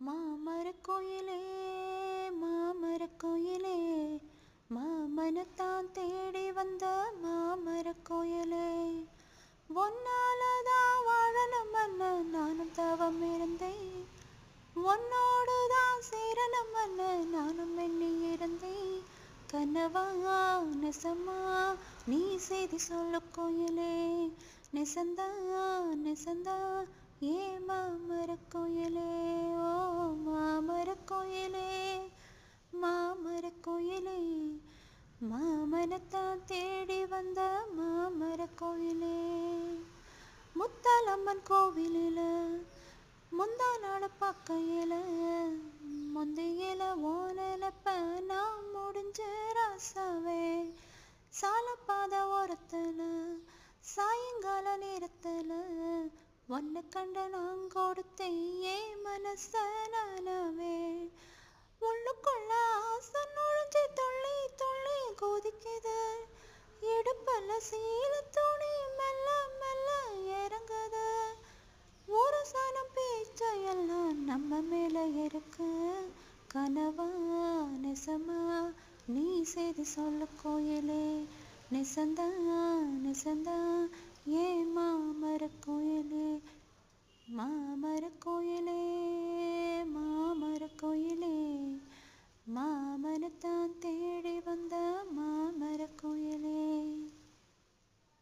மாமரக்கோயிலே மாமரக்கோயிலே மாமனத்தான் தேடி வந்த மாமரக்கோயிலே ஒன்னாலதான் வாழணும்னு நானும் தவம் இருந்தேன். உன்னோடுதான் சேரணும்னு நானும் எண்ணி இருந்தேன். கனவா நெசமா நீ செய்தி சொல்லு கோயிலே, நெசந்தா நெசந்தா ஏ மாமரக்கோயிலே. ஓ மாமரக்கோயிலே மாமரக்கோயிலே மாமனத்தான் தேடி வந்த மாமரக்கோயிலே. முத்தாலம்மன் கோவிலில முந்தா நாள் பார்க்கையில முந்தையில ஓனப்ப நான் முடிஞ்ச ராசாவே. சாலப்பாத ஓரத்துல சாயங்கால நேரத்துல ஒன்ன கண்ட நான் கொடுத்தேன் என் மனச நானாவே. உள்ளுக்குள்ள ஆசை நுழைஞ்சி துள்ளி துள்ளி கொதிக்குது. இடுப்பல்ல சீல துணி மெல்ல மெல்ல இறங்குது. ஒரு சனம் பேச்சையெல்லாம் நம்ம மேல இருக்கு. கனவா நெசமா நீ செய்தி சொல்லு கோயிலே, நெசந்தா நெசந்தா ஏ மாமரக்கோயிலே. மாமரக்கோயிலே மாமரக்கோயிலே மாமனத்தான் தேடி வந்த மாமரக்கோயிலே.